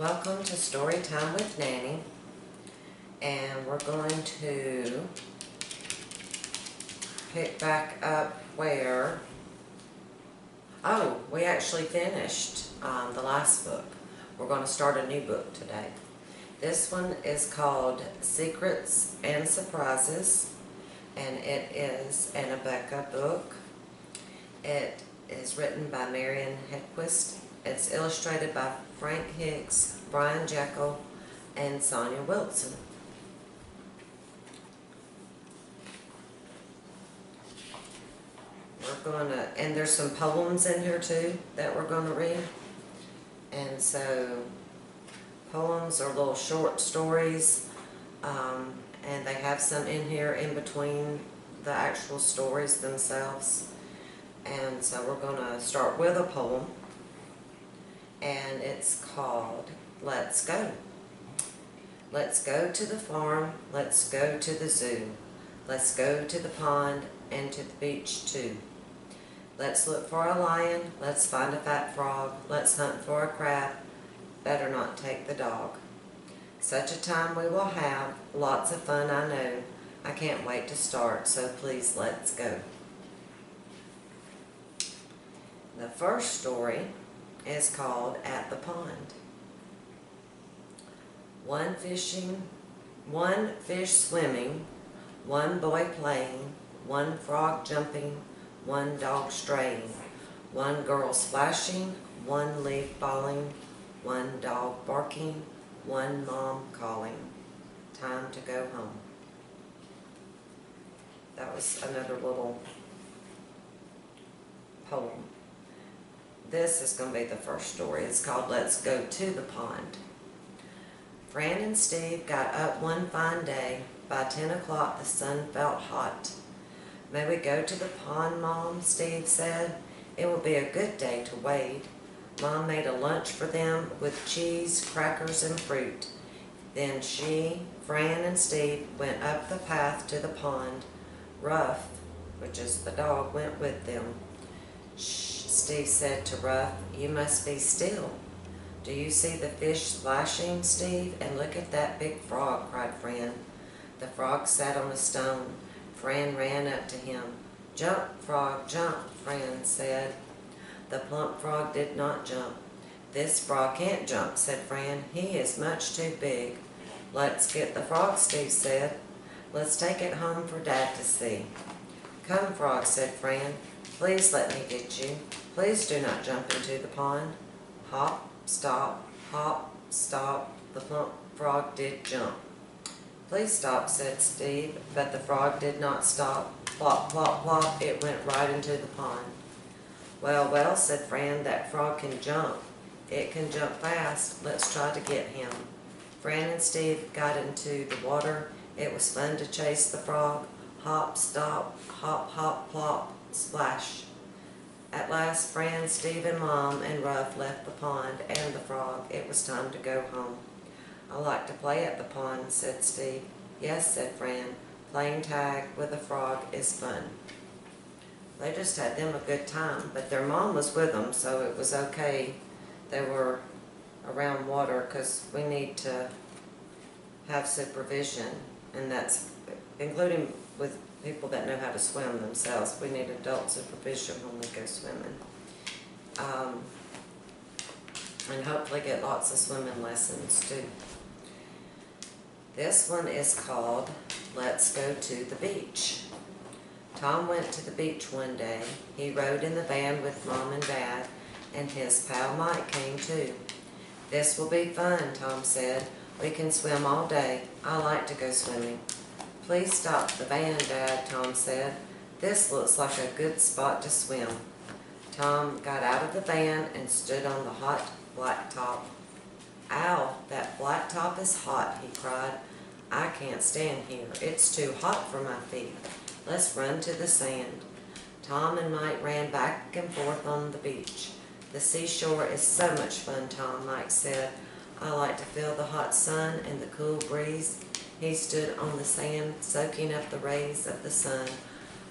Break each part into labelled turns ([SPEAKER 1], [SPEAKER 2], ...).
[SPEAKER 1] Welcome to Storytime with Nanny, and we're going to pick back up where, we actually finished the last book. We're going to start a new book today. This one is called Secrets and Surprises, and it is an Abeka book. It is written by Marian Hedquist. It's illustrated by Frank Hicks, Brian Jekyll, and Sonia Wilson. And there's some poems in here too that we're going to read. And so, poems are little short stories, and they have some in here in between the actual stories themselves. And so we're going to start with a poem, and it's called Let's Go. Let's go to the farm, let's go to the zoo, let's go to the pond and to the beach too. Let's look for a lion, let's find a fat frog, let's hunt for a crab, better not take the dog. Such a time we will have, lots of fun I know, I can't wait to start, so please let's go. The first story is called At the Pond. One fish swimming, one boy playing, one frog jumping, one dog straying, one girl splashing, one leaf falling, one dog barking, one mom calling. Time to go home. That was another little poem. This is going to be the first story. It's called Let's Go to the Pond. Fran and Steve got up one fine day. By 10 o'clock the sun felt hot. May we go to the pond, Mom? Steve said. It will be a good day to wade. Mom made a lunch for them with cheese, crackers, and fruit. Then she, Fran, and Steve went up the path to the pond. Ruff, which is the dog, went with them. Shh, Steve said to Ruff, you must be still. Do you see the fish splashing, Steve? And look at that big frog, cried Fran. The frog sat on a stone. Fran ran up to him. Jump, frog, jump, Fran said. The plump frog did not jump. This frog can't jump, said Fran. He is much too big. Let's get the frog, Steve said. Let's take it home for Dad to see. Come, frog, said Fran. Please let me get you. Please do not jump into the pond. Hop, stop, the plump frog did jump. Please stop, said Steve, but the frog did not stop. Plop, plop, plop, it went right into the pond. Well, well, said Fran, that frog can jump. It can jump fast. Let's try to get him. Fran and Steve got into the water. It was fun to chase the frog. Hop, stop, hop, hop, plop, splash. At last, Fran, Steve, and Mom and Ruff left the pond and the frog. It was time to go home. I like to play at the pond, said Steve. Yes, said Fran. Playing tag with a frog is fun. They just had them a good time, but their mom was with them, so it was okay. They were around water because we need to have supervision, and that's including with people that know how to swim themselves. We need adult supervision when we go swimming. And hopefully get lots of swimming lessons too. This one is called Let's Go to the Beach. Tom went to the beach one day. He rode in the van with Mom and Dad, and his pal Mike came too. This will be fun, Tom said. We can swim all day. I like to go swimming. Please stop the van, Dad, Tom said. This looks like a good spot to swim. Tom got out of the van and stood on the hot blacktop. Ow, that blacktop is hot, he cried. I can't stand here. It's too hot for my feet. Let's run to the sand. Tom and Mike ran back and forth on the beach. The seashore is so much fun, Tom, Mike said. I like to feel the hot sun and the cool breeze. He stood on the sand, soaking up the rays of the sun.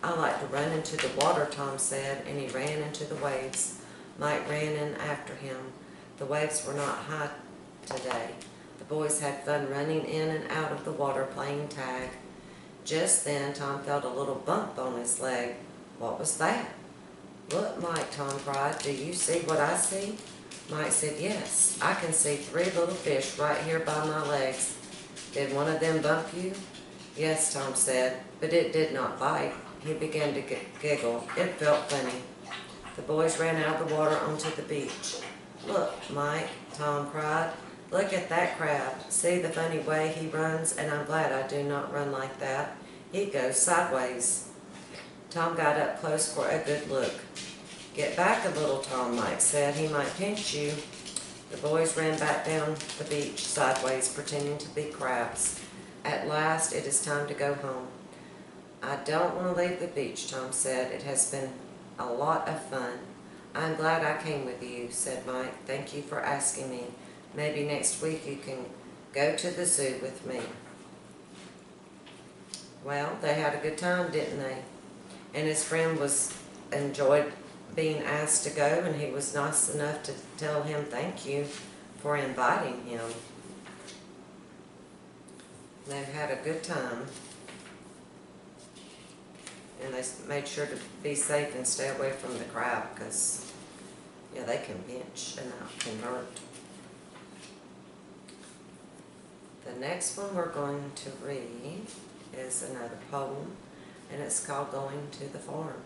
[SPEAKER 1] I like to run into the water, Tom said, and he ran into the waves. Mike ran in after him. The waves were not high today. The boys had fun running in and out of the water playing tag. Just then, Tom felt a little bump on his leg. What was that? Look, Mike, Tom cried. Do you see what I see? Mike said, yes, I can see 3 little fish right here by my legs. Did one of them bump you? Yes, Tom said, but it did not bite. He began to giggle. It felt funny. The boys ran out of the water onto the beach. Look, Mike, Tom cried. Look at that crab. See the funny way he runs, and I'm glad I do not run like that. He goes sideways. Tom got up close for a good look. Get back a little, Tom, Mike said. He might pinch you. The boys ran back down the beach sideways, pretending to be crabs. At last, it is time to go home. I don't want to leave the beach, Tom said. It has been a lot of fun. I'm glad I came with you, said Mike. Thank you for asking me. Maybe next week you can go to the zoo with me. Well, they had a good time, didn't they? And his friend enjoyed being asked to go, and he was nice enough to tell him thank you for inviting him. They had a good time, and they made sure to be safe and stay away from the crab, because yeah, they can pinch and that can hurt. The next one we're going to read is another poem, and it's called Going to the Farm.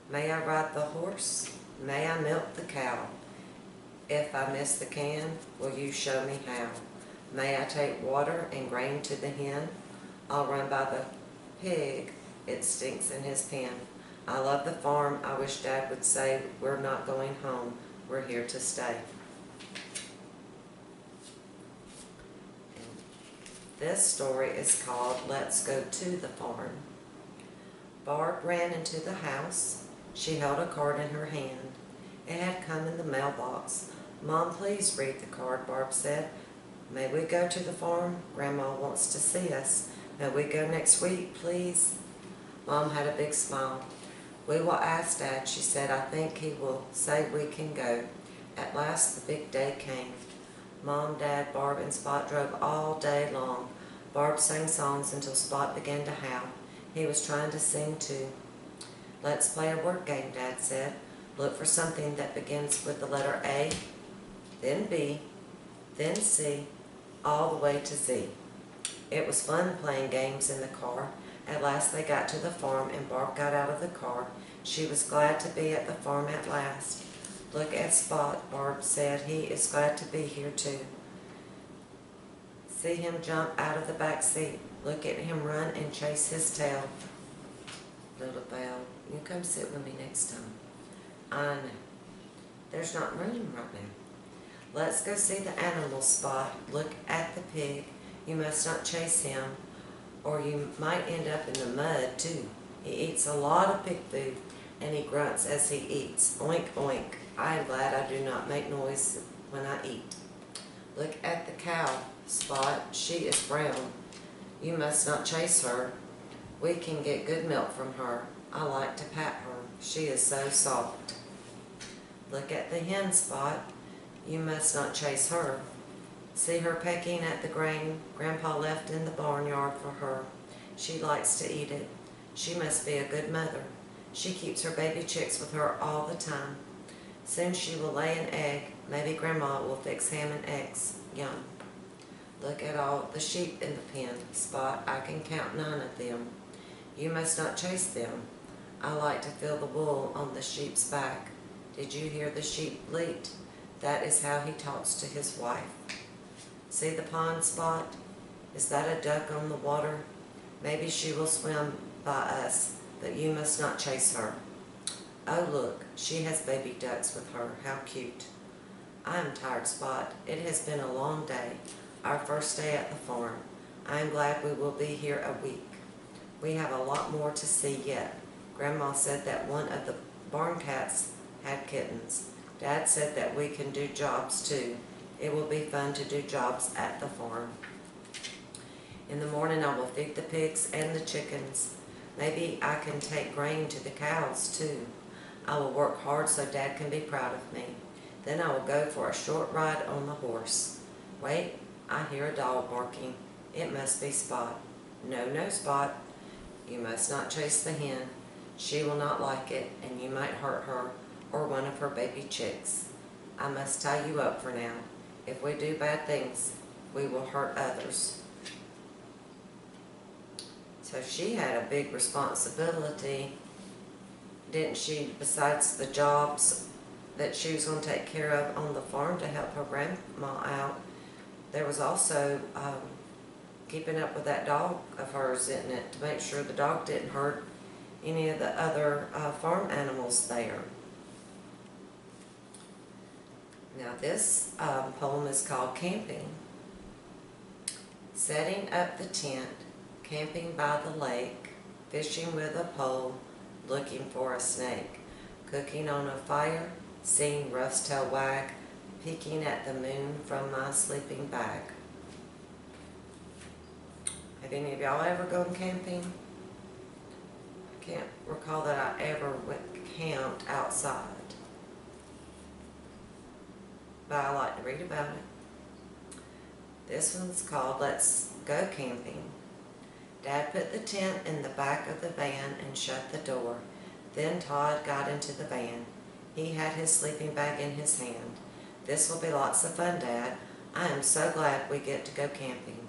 [SPEAKER 1] May I ride the horse? May I milk the cow? If I miss the can, will you show me how? May I take water and grain to the hen? I'll run by the pig, it stinks in his pen. I love the farm, I wish Dad would say, we're not going home, we're here to stay. This story is called Let's Go to the Farm. Barb ran into the house. She held a card in her hand. It had come in the mailbox. Mom, please read the card, Barb said. May we go to the farm? Grandma wants to see us. May we go next week, please? Mom had a big smile. We will ask Dad, she said. I think he will say we can go. At last the big day came. Mom, Dad, Barb, and Spot drove all day long. Barb sang songs until Spot began to howl. He was trying to sing too. Let's play a word game, Dad said. Look for something that begins with the letter A, then B, then C, all the way to Z. It was fun playing games in the car. At last they got to the farm and Barb got out of the car. She was glad to be at the farm at last. Look at Spot, Barb said. He is glad to be here too. See him jump out of the back seat. Look at him run and chase his tail. Little Belle, you come sit with me next time. I know. There's not room right now. Let's go see the animal, Spot. Look at the pig. You must not chase him, or you might end up in the mud too. He eats a lot of pig food, and he grunts as he eats. Oink, oink. I am glad I do not make noise when I eat. Look at the cow, Spot. She is brown. You must not chase her. We can get good milk from her. I like to pat her. She is so soft. Look at the hen, Spot. You must not chase her. See her pecking at the grain Grandpa left in the barnyard for her. She likes to eat it. She must be a good mother. She keeps her baby chicks with her all the time. Soon she will lay an egg. Maybe Grandma will fix ham and eggs. Yum. Look at all the sheep in the pen, Spot. I can count 9 of them. You must not chase them. I like to feel the wool on the sheep's back. Did you hear the sheep bleat? That is how he talks to his wife. See the pond, Spot? Is that a duck on the water? Maybe she will swim by us, but you must not chase her. Oh, look, she has baby ducks with her. How cute. I am tired, Spot. It has been a long day, our first day at the farm. I am glad we will be here a week. We have a lot more to see yet. Grandma said that one of the barn cats had kittens. Dad said that we can do jobs too. It will be fun to do jobs at the farm. In the morning I will feed the pigs and the chickens. Maybe I can take grain to the cows too. I will work hard so Dad can be proud of me. Then I will go for a short ride on the horse. Wait, I hear a dog barking. It must be Spot. No, no, Spot. You must not chase the hen. She will not like it, and you might hurt her or one of her baby chicks. I must tie you up for now. If we do bad things, we will hurt others. So she had a big responsibility, didn't she, besides the jobs that she was going to take care of on the farm to help her grandma out. There was also keeping up with that dog of hers, isn't it, to make sure the dog didn't hurt any of the other farm animals there. Now this poem is called Camping. Setting up the tent, camping by the lake, fishing with a pole, looking for a snake, cooking on a fire, seeing Ruff's tail wag, peeking at the moon from my sleeping bag. Have any of y'all ever gone camping? I can't recall that I ever camped outside, but I like to read about it. This one's called Let's Go Camping. Dad put the tent in the back of the van and shut the door. Then Todd got into the van. He had his sleeping bag in his hand. This will be lots of fun, Dad. I am so glad we get to go camping.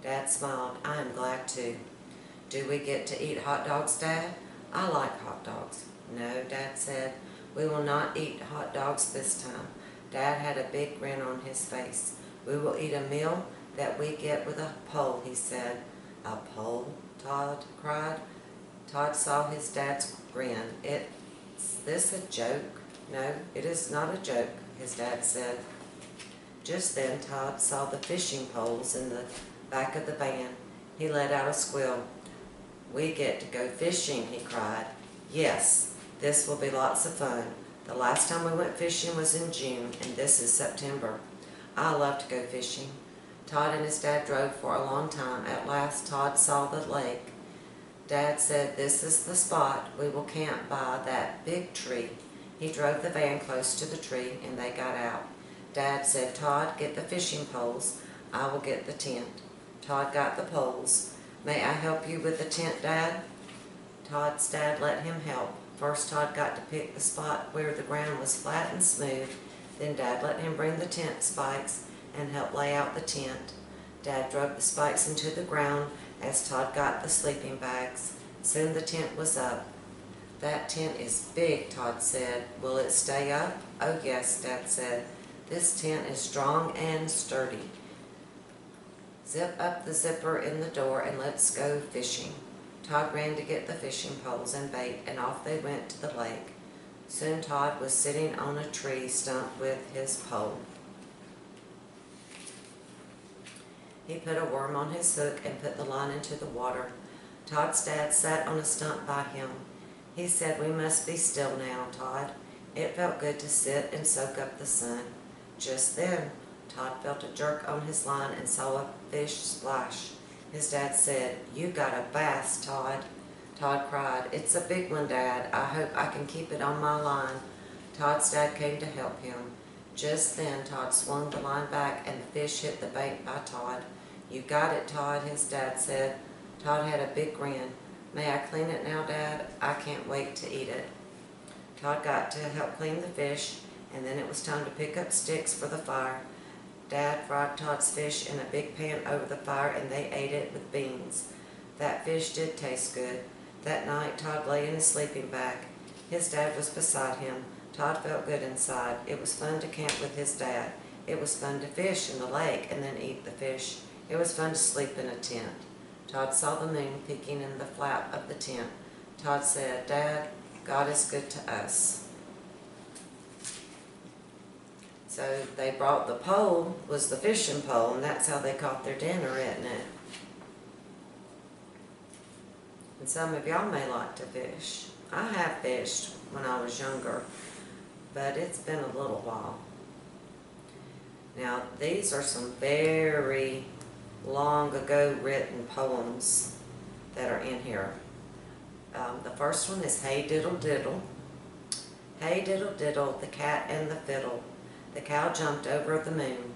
[SPEAKER 1] Dad smiled. I am glad too. Do we get to eat hot dogs, Dad? I like hot dogs. No, Dad said. We will not eat hot dogs this time. Dad had a big grin on his face. We will eat a meal that we get with a pole, he said. A pole? Todd cried. Todd saw his dad's grin. Is this a joke? No, it is not a joke, his dad said. Just then Todd saw the fishing poles in the back of the van. He let out a squeal. We get to go fishing, he cried. Yes, this will be lots of fun. The last time we went fishing was in June, and this is September. I love to go fishing. Todd and his dad drove for a long time. At last, Todd saw the lake. Dad said, this is the spot. We will camp by that big tree. He drove the van close to the tree, and they got out. Dad said, Todd, get the fishing poles. I will get the tent. Todd got the poles. May I help you with the tent, Dad? Todd's dad let him help. First, Todd got to pick the spot where the ground was flat and smooth. Then Dad let him bring the tent spikes and help lay out the tent. Dad drove the spikes into the ground as Todd got the sleeping bags. Soon the tent was up. That tent is big, Todd said. Will it stay up? Oh yes, Dad said. This tent is strong and sturdy. Zip up the zipper in the door and let's go fishing. Todd ran to get the fishing poles and bait, and off they went to the lake. Soon Todd was sitting on a tree stump with his pole. He put a worm on his hook and put the line into the water. Todd's dad sat on a stump by him. He said, we must be still now, Todd. It felt good to sit and soak up the sun. Just then, Todd felt a jerk on his line and saw a fish splash. His dad said, you got a bass, Todd. Todd cried, it's a big one, Dad. I hope I can keep it on my line. Todd's dad came to help him. Just then, Todd swung the line back and the fish hit the bait by Todd. You got it, Todd, his dad said. Todd had a big grin. May I clean it now, Dad? I can't wait to eat it. Todd got to help clean the fish, and then it was time to pick up sticks for the fire. Dad fried Todd's fish in a big pan over the fire, and they ate it with beans. That fish did taste good. That night, Todd lay in his sleeping bag. His dad was beside him. Todd felt good inside. It was fun to camp with his dad. It was fun to fish in the lake and then eat the fish. It was fun to sleep in a tent. Todd saw the moon peeking in the flap of the tent. Todd said, Dad, God is good to us. So they brought the pole, was the fishing pole, and that's how they caught their dinner, isn't it? And some of y'all may like to fish. I have fished when I was younger, but it's been a little while. Now, these are some very long ago written poems that are in here. The first one is Hey Diddle Diddle. Hey diddle diddle, the cat and the fiddle. The cow jumped over the moon.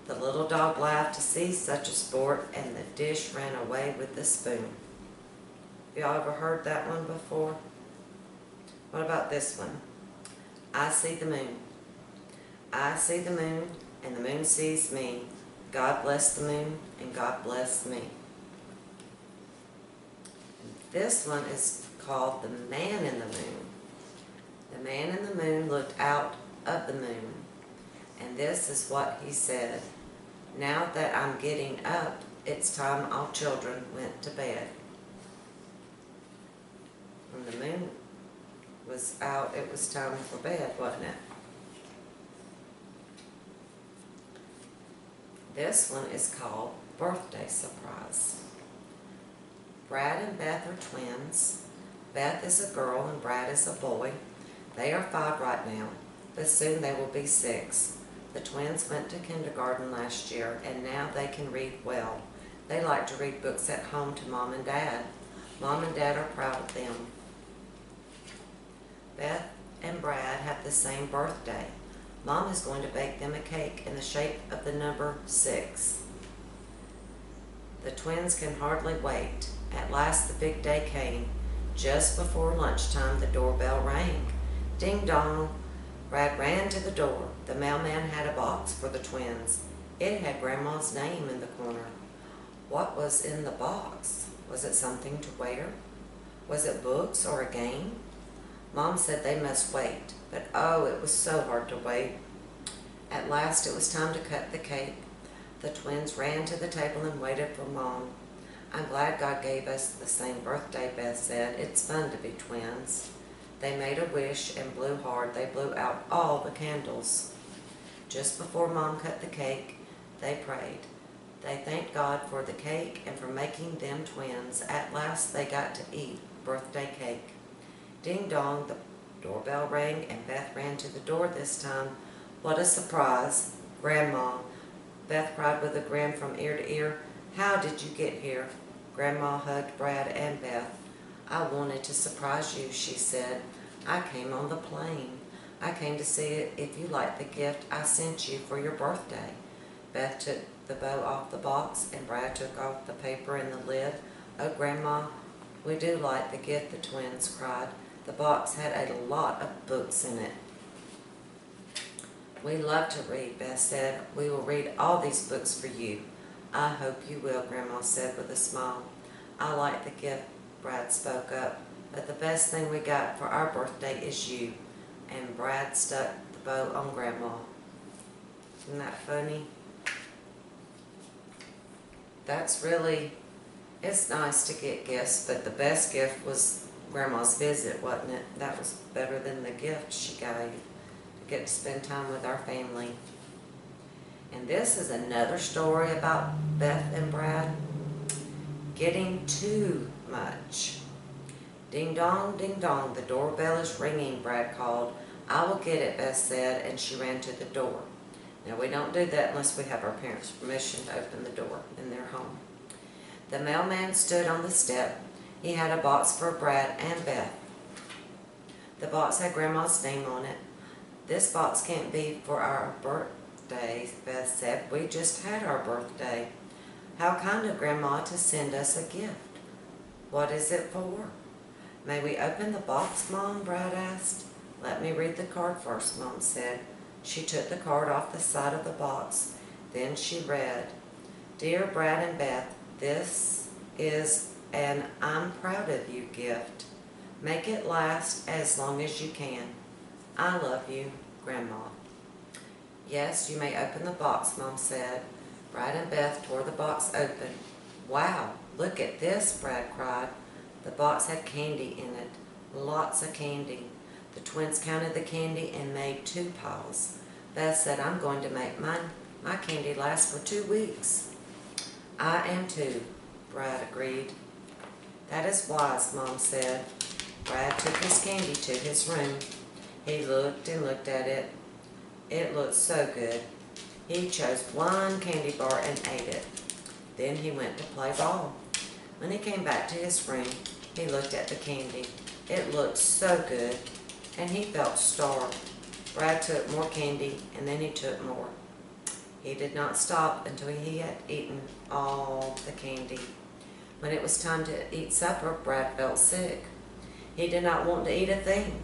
[SPEAKER 1] The little dog laughed to see such a sport, and the dish ran away with the spoon. Y'all ever heard that one before? What about this one? I see the moon. I see the moon, and the moon sees me. God bless the moon, and God bless me. This one is called The Man in the Moon. The man in the moon looked out of the moon, and this is what he said. Now that I'm getting up, it's time all children went to bed. When the moon was out, it was time for bed, wasn't it? This one is called Birthday Surprise. Brad and Beth are twins. Beth is a girl and Brad is a boy. They are 5 right now, but soon they will be 6. The twins went to kindergarten last year, and now they can read well. They like to read books at home to Mom and Dad. Mom and Dad are proud of them. Beth and Brad have the same birthday. Mom is going to bake them a cake in the shape of the number 6. The twins can hardly wait. At last the big day came. Just before lunchtime, the doorbell rang. Ding dong. Brad ran to the door. The mailman had a box for the twins. It had Grandma's name in the corner. What was in the box? Was it something to wear? Was it books or a game? Mom said they must wait, but oh, it was so hard to wait. At last it was time to cut the cake. The twins ran to the table and waited for Mom. I'm glad God gave us the same birthday, Beth said. It's fun to be twins. They made a wish and blew hard. They blew out all the candles. Just before Mom cut the cake, they prayed. They thanked God for the cake and for making them twins. At last they got to eat birthday cake. Ding dong, the doorbell rang and Beth ran to the door this time. What a surprise. Grandma. Beth cried with a grin from ear to ear. How did you get here? Grandma hugged Brad and Beth. I wanted to surprise you, she said. I came on the plane. I came to see if you liked the gift I sent you for your birthday. Beth took the bow off the box and Brad took off the paper and the lid. Oh, Grandma, we do like the gift, the twins cried. The box had a lot of books in it. We love to read, Beth said. We will read all these books for you. I hope you will, Grandma said with a smile. I like the gift, Brad spoke up, but the best thing we got for our birthday is you. And Brad stuck the bow on Grandma. Isn't that funny? It's nice to get gifts, but the best gift was Grandma's visit, wasn't it? That was better than the gift she gave, to get to spend time with our family. And this is another story about Beth and Brad getting too much. Ding dong, the doorbell is ringing, Brad called. I will get it, Beth said, and she ran to the door. Now, we don't do that unless we have our parents' permission to open the door in their home. The mailman stood on the step. He had a box for Brad and Beth. The box had Grandma's name on it. This box can't be for our birthday, Beth said. We just had our birthday. How kind of Grandma to send us a gift. What is it for? May we open the box, Mom? Brad asked. Let me read the card first, Mom said. She took the card off the side of the box. Then she read, Dear Brad and Beth, this is an I'm proud of you gift. Make it last as long as you can. I love you, Grandma. Yes, you may open the box, Mom said. Brad and Beth tore the box open. Wow, look at this, Brad cried. The box had candy in it, lots of candy. The twins counted the candy and made 2 piles. Beth said, I'm going to make my candy last for 2 weeks. I am too, Brad agreed. That is wise, Mom said. Brad took his candy to his room. He looked and looked at it. It looked so good. He chose 1 candy bar and ate it. Then he went to play ball. When he came back to his room, he looked at the candy. It looked so good, and he felt starved. Brad took more candy, and then he took more. He did not stop until he had eaten all the candy. When it was time to eat supper, Brad felt sick. He did not want to eat a thing.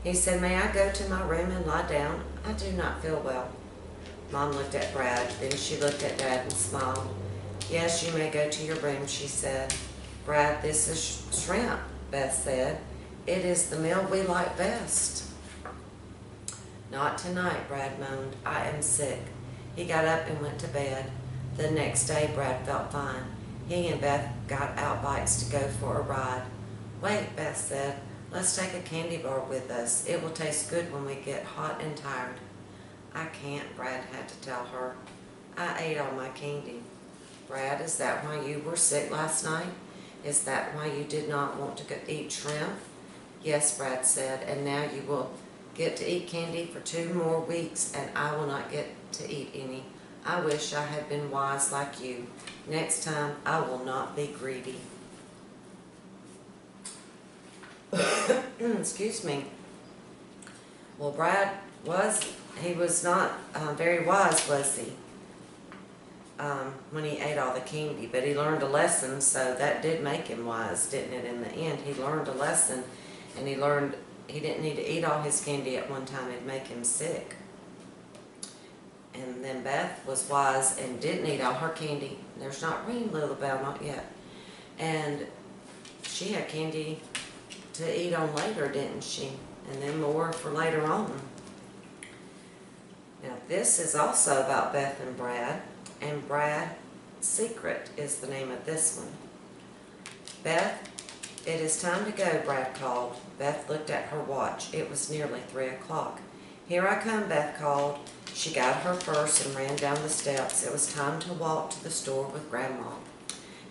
[SPEAKER 1] He said, "May I go to my room and lie down? I do not feel well." Mom looked at Brad, then she looked at Dad and smiled. "Yes, you may go to your room," she said. "Brad, this is shrimp," Beth said. "It is the meal we like best." "Not tonight," Brad moaned. "I am sick." He got up and went to bed. The next day, Brad felt fine. He and Beth got out bikes to go for a ride. "Wait," Beth said. "Let's take a candy bar with us. It will taste good when we get hot and tired." "I can't," Brad had to tell her. "I ate all my candy." "Brad, is that why you were sick last night? Is that why you did not want to eat shrimp?" "Yes," Brad said, "and now you will get to eat candy for 2 more weeks, and I will not get to eat any. I wish I had been wise like you. Next time, I will not be greedy." Excuse me. Well, Brad was not very wise, was he? When he ate all the candy, but he learned a lesson, so that did make him wise, didn't it? In the end, he learned a lesson, and he learned he didn't need to eat all his candy at one time. It'd make him sick. And then Beth was wise and didn't eat all her candy. There's not ring, little bell, not yet. And she had candy to eat on later, didn't she? And then more for later on. Now this is also about Beth and Brad's Secret is the name of this one. "Beth, it is time to go," Brad called. Beth looked at her watch. It was nearly 3 o'clock. "Here I come," Beth called. She got her purse and ran down the steps. It was time to walk to the store with Grandma.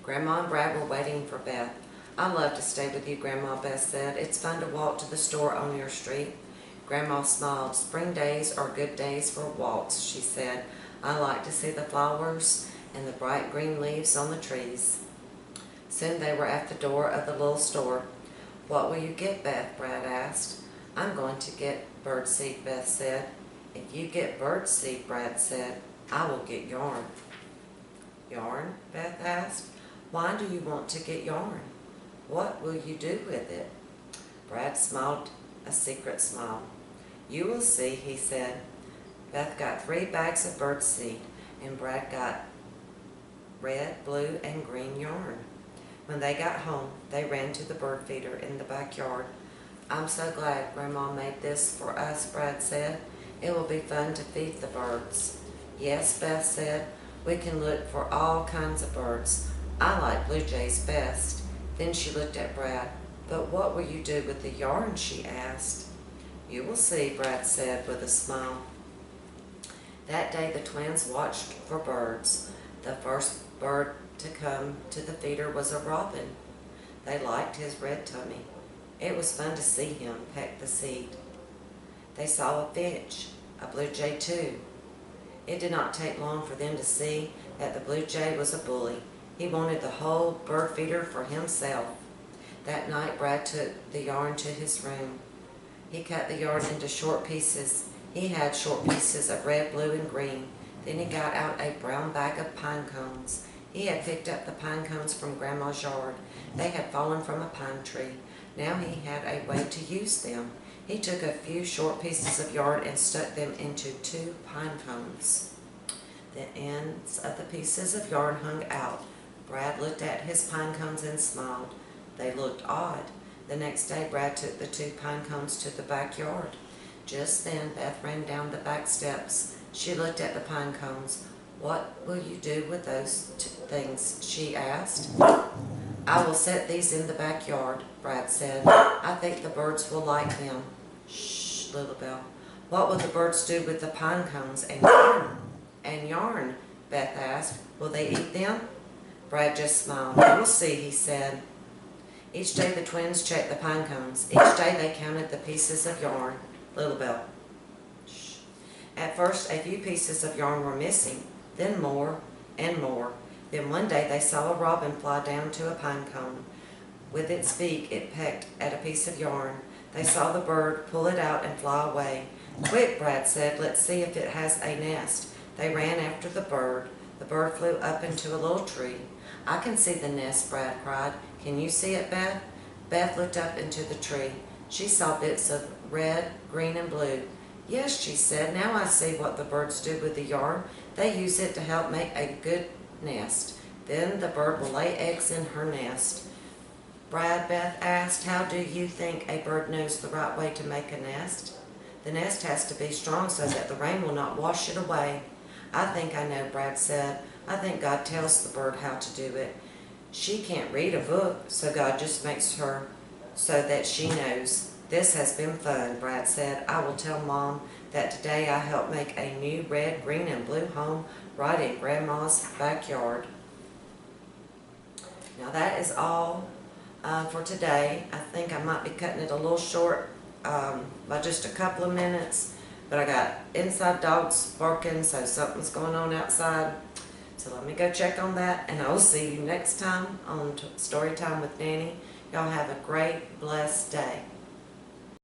[SPEAKER 1] Grandma and Brad were waiting for Beth. "I love to stay with you, Grandma," Beth said. "It's fun to walk to the store on your street." Grandma smiled. "Spring days are good days for walks," she said. "I like to see the flowers and the bright green leaves on the trees." Soon they were at the door of the little store. "What will you get, Beth?" Brad asked. "I'm going to get birdseed," Beth said. "If you get birdseed," Brad said, "I will get yarn." "Yarn?" Beth asked. "Why do you want to get yarn? What will you do with it?" Brad smiled a secret smile. "You will see," he said. Beth got 3 bags of birdseed, and Brad got red, blue, and green yarn. When they got home, they ran to the bird feeder in the backyard. "I'm so glad Grandma made this for us," Brad said. "It will be fun to feed the birds." "Yes," Beth said. "We can look for all kinds of birds. I like blue jays best." Then she looked at Brad. "But what will you do with the yarn?" she asked. "You will see," Brad said with a smile. That day the twins watched for birds. The first bird to come to the feeder was a robin. They liked his red tummy. It was fun to see him peck the seed. They saw a finch, a blue jay too. It did not take long for them to see that the blue jay was a bully. He wanted the whole bird feeder for himself. That night Brad took the yarn to his room. He cut the yarn into short pieces. He had short pieces of red, blue, and green. Then he got out a brown bag of pine cones. He had picked up the pine cones from Grandma's yard. They had fallen from a pine tree. Now he had a way to use them. He took a few short pieces of yarn and stuck them into 2 pine cones. The ends of the pieces of yarn hung out. Brad looked at his pine cones and smiled. They looked odd. The next day Brad took the 2 pine cones to the backyard. Just then Beth ran down the back steps. She looked at the pine cones. "What will you do with those things?" she asked. "I will set these in the backyard," Brad said. "I think the birds will like them." "Shh, little bell. What will the birds do with the pine cones and yarn?" "And yarn?" Beth asked. "Will they eat them?" Brad just smiled. "You will see," he said. Each day the twins checked the pine cones. Each day they counted the pieces of yarn. Little bell. Shh. At first a few pieces of yarn were missing, then more and more. Then one day they saw a robin fly down to a pine cone. With its beak it pecked at a piece of yarn. They saw the bird pull it out and fly away. "Quick," Brad said, "let's see if it has a nest." They ran after the bird. The bird flew up into a little tree. "I can see the nest," Brad cried. "Can you see it, Beth?" Beth looked up into the tree. She saw bits of red, green, and blue. "Yes," she said, "now I see what the birds do with the yarn. They use it to help make a good nest. Then the bird will lay eggs in her nest." "Brad," Beth asked, "how do you think a bird knows the right way to make a nest?" "The nest has to be strong so that the rain will not wash it away." "I think I know," Brad said. "I think God tells the bird how to do it. She can't read a book, so God just makes her so that she knows." "This has been fun," Brad said. "I will tell Mom that today I helped make a new red, green, and blue home right in Grandma's backyard." Now that is all for today. I think I might be cutting it a little short by just a couple of minutes, but I got inside dogs barking, so something's going on outside. So let me go check on that, and I will see you next time on Storytime with Nanny. Y'all have a great, blessed day.